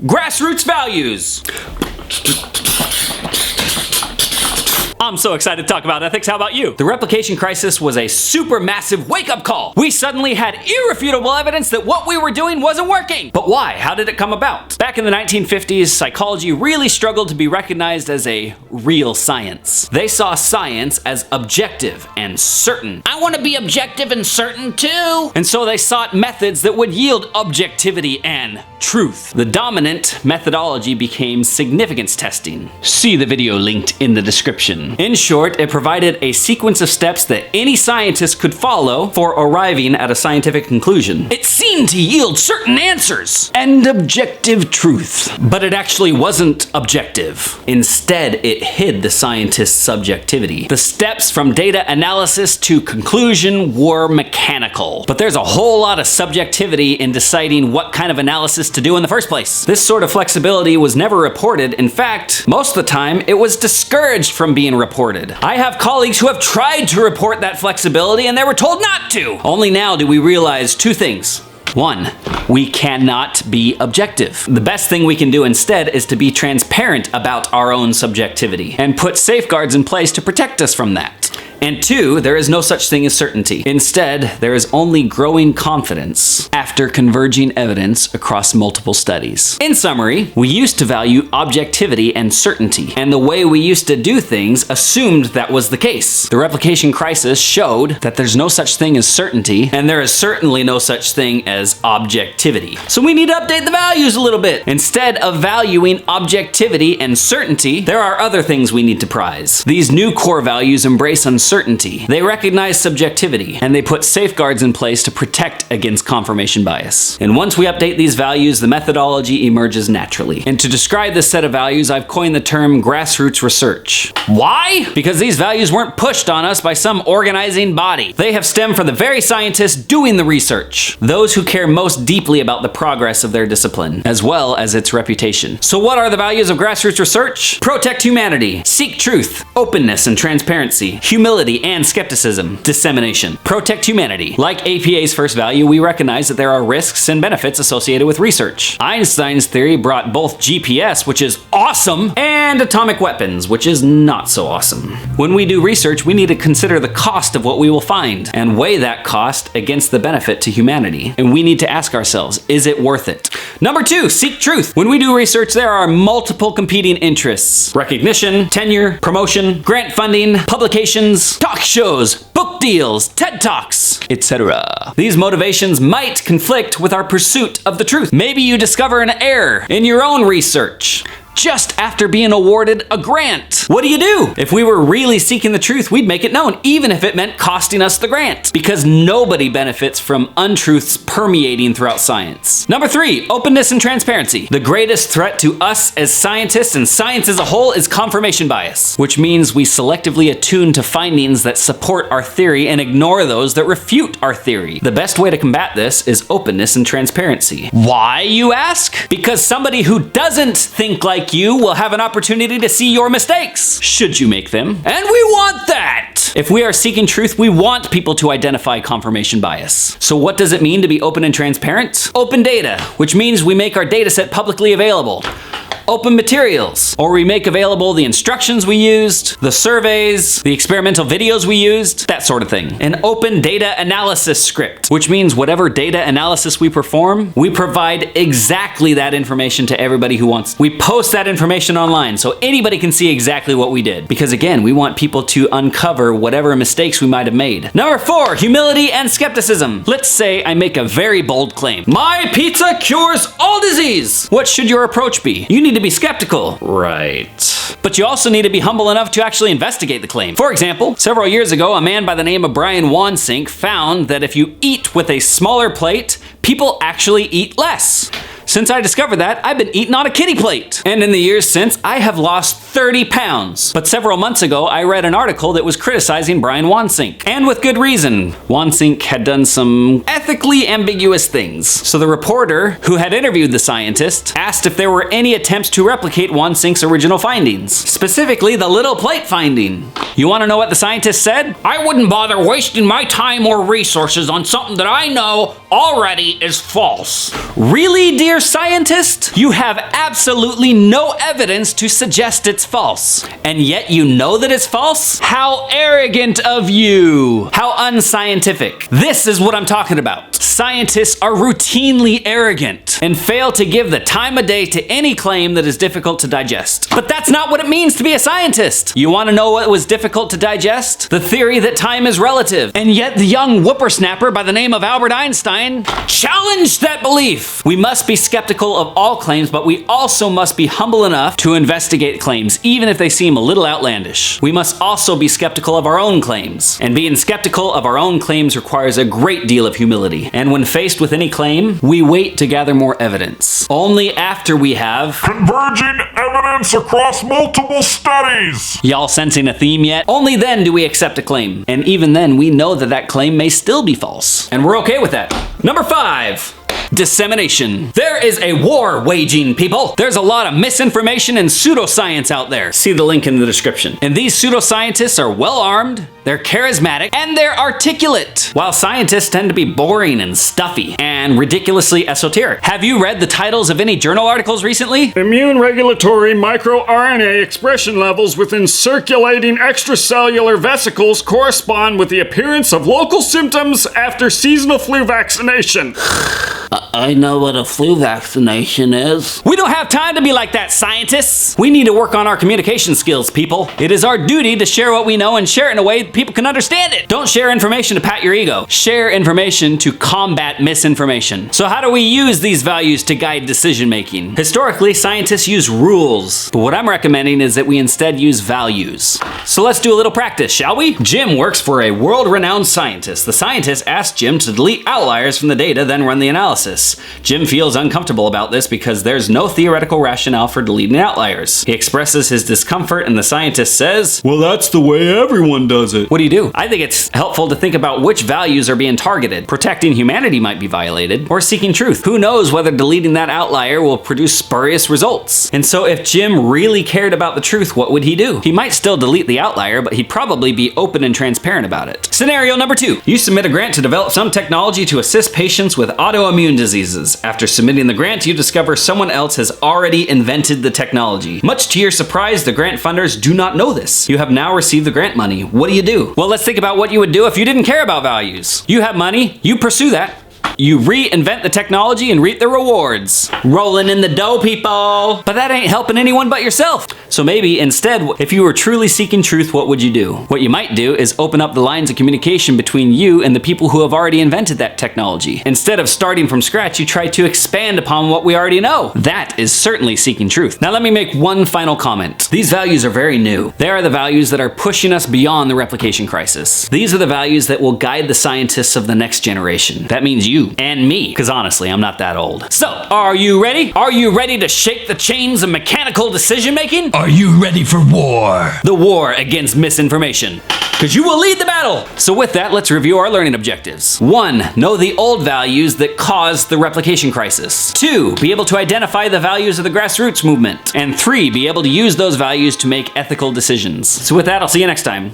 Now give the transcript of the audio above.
Grassroots values. I'm so excited to talk about ethics. How about you? The replication crisis was a supermassive wake-up call. We suddenly had irrefutable evidence that what we were doing wasn't working. But why? How did it come about? Back in the 1950s, psychology really struggled to be recognized as a real science. They saw science as objective and certain. I want to be objective and certain too. And so they sought methods that would yield objectivity and truth. The dominant methodology became significance testing. See the video linked in the description. In short, it provided a sequence of steps that any scientist could follow for arriving at a scientific conclusion. It seemed to yield certain answers and objective truth. But it actually wasn't objective. Instead, it hid the scientist's subjectivity. The steps from data analysis to conclusion were mechanical. But there's a whole lot of subjectivity in deciding what kind of analysis to do in the first place. This sort of flexibility was never reported. In fact, most of the time, it was discouraged from being reported. I have colleagues who have tried to report that flexibility and they were told not to. Only now do we realize two things. One, we cannot be objective. The best thing we can do instead is to be transparent about our own subjectivity and put safeguards in place to protect us from that. And two, there is no such thing as certainty. Instead, there is only growing confidence after converging evidence across multiple studies. In summary, we used to value objectivity and certainty, and the way we used to do things assumed that was the case. The replication crisis showed that there's no such thing as certainty, and there is certainly no such thing as objectivity. So we need to update the values a little bit. Instead of valuing objectivity and certainty, there are other things we need to prize. These new core values embrace uncertainty. They recognize subjectivity, and they put safeguards in place to protect against confirmation bias. And once we update these values, the methodology emerges naturally. And to describe this set of values, I've coined the term grassroots research. Why? Because these values weren't pushed on us by some organizing body. They have stemmed from the very scientists doing the research, those who care most deeply about the progress of their discipline, as well as its reputation. So what are the values of grassroots research? Protect humanity, seek truth, openness and transparency, humility and skepticism, dissemination. Protect humanity. Like APA's first value, we recognize that there are risks and benefits associated with research. Einstein's theory brought both GPS, which is awesome, and atomic weapons, which is not so awesome. When we do research, we need to consider the cost of what we will find and weigh that cost against the benefit to humanity. And we need to ask ourselves, is it worth it? Number two, seek truth. When we do research, there are multiple competing interests: recognition, tenure, promotion, grant funding, publications, talk shows, book deals, TED Talks, etc. These motivations might conflict with our pursuit of the truth. Maybe you discover an error in your own research just after being awarded a grant. What do you do? If we were really seeking the truth, we'd make it known, even if it meant costing us the grant, because nobody benefits from untruths permeating throughout science. Number three, openness and transparency. The greatest threat to us as scientists and science as a whole is confirmation bias, which means we selectively attune to findings that support our theory and ignore those that refute our theory. The best way to combat this is openness and transparency. Why, you ask? Because somebody who doesn't think like you will have an opportunity to see your mistakes, should you make them. And we want that! If we are seeking truth, we want people to identify confirmation bias. So what does it mean to be open and transparent? Open data, which means we make our data set publicly available. Open materials, or we make available the instructions we used, the surveys, the experimental videos we used, that sort of thing. An open data analysis script, which means whatever data analysis we perform, we provide exactly that information to everybody who wants. We post that information online so anybody can see exactly what we did. Because again, we want people to uncover whatever mistakes we might have made. Number four, humility and skepticism. Let's say I make a very bold claim. My pizza cures all disease. What should your approach be? You need to be skeptical. Right. But you also need to be humble enough to actually investigate the claim. For example, several years ago, a man by the name of Wansink found that if you eat with a smaller plate, people actually eat less. Since I discovered that, I've been eating on a kiddie plate. And in the years since, I have lost 30 pounds. But several months ago, I read an article that was criticizing Wansink. And with good reason. Wansink had done some ethically ambiguous things. So the reporter, who had interviewed the scientist, asked if there were any attempts to replicate Wansink's original findings. Specifically, the little plate finding. You want to know what the scientist said? I wouldn't bother wasting my time or resources on something that I know already is false. Really, dear scientist? You have absolutely no evidence to suggest it's false. And yet you know that it's false? How arrogant of you! How unscientific. This is what I'm talking about. Scientists are routinely arrogant and fail to give the time of day to any claim that is difficult to digest. But that's not what it means to be a scientist. You want to know what was difficult to digest? The theory that time is relative. And yet the young whippersnapper by the name of Albert Einstein challenged that belief. We must be skeptical of all claims, but we also must be humble enough to investigate claims, even if they seem a little outlandish. We must also be skeptical of our own claims. And being skeptical of our own claims requires a great deal of humility. And when faced with any claim, we wait to gather more evidence. Only after we have converging evidence across multiple studies. Y'all sensing a theme yet? Only then do we accept a claim. And even then, we know that that claim may still be false. And we're okay with that. Number 5. Dissemination. There is a war waging, people. There's a lot of misinformation and pseudoscience out there. See the link in the description. And these pseudoscientists are well armed, they're charismatic, and they're articulate. While scientists tend to be boring and stuffy and ridiculously esoteric. Have you read the titles of any journal articles recently? Immune regulatory microRNA expression levels within circulating extracellular vesicles correspond with the appearance of local symptoms after seasonal flu vaccination. I know what a flu vaccination is. We don't have time to be like that, scientists. We need to work on our communication skills, people. It is our duty to share what we know and share it in a way that people can understand it. Don't share information to pat your ego. Share information to combat misinformation. So how do we use these values to guide decision making? Historically, scientists use rules, but what I'm recommending is that we instead use values. So let's do a little practice, shall we? Jim works for a world-renowned scientist. The scientist asked Jim to delete outliers from the data, then run the analysis. Jim feels uncomfortable about this because there's no theoretical rationale for deleting outliers. He expresses his discomfort and the scientist says, "Well, that's the way everyone does it." What do? I think it's helpful to think about which values are being targeted. Protecting humanity might be violated, or seeking truth. Who knows whether deleting that outlier will produce spurious results? And so if Jim really cared about the truth, what would he do? He might still delete the outlier, but he'd probably be open and transparent about it. Scenario number 2. You submit a grant to develop some technology to assist patients with autoimmune diseases. After submitting the grant, you discover someone else has already invented the technology. Much to your surprise, the grant funders do not know this. You have now received the grant money. What do? Well, let's think about what you would do if you didn't care about values. You have money, you pursue that. You reinvent the technology and reap the rewards. Rolling in the dough, people. But that ain't helping anyone but yourself. So maybe instead, if you were truly seeking truth, what would you do? What you might do is open up the lines of communication between you and the people who have already invented that technology. Instead of starting from scratch, you try to expand upon what we already know. That is certainly seeking truth. Now let me make one final comment. These values are very new. They are the values that are pushing us beyond the replication crisis. These are the values that will guide the scientists of the next generation. That means you and me, because honestly, I'm not that old. So, are you ready? Are you ready to shake the chains of mechanical decision making? Are you ready for war? The war against misinformation. Because you will lead the battle. So with that, let's review our learning objectives. 1. Know the old values that caused the replication crisis. 2. Be able to identify the values of the grassroots movement. And 3. Be able to use those values to make ethical decisions. So with that, I'll see you next time.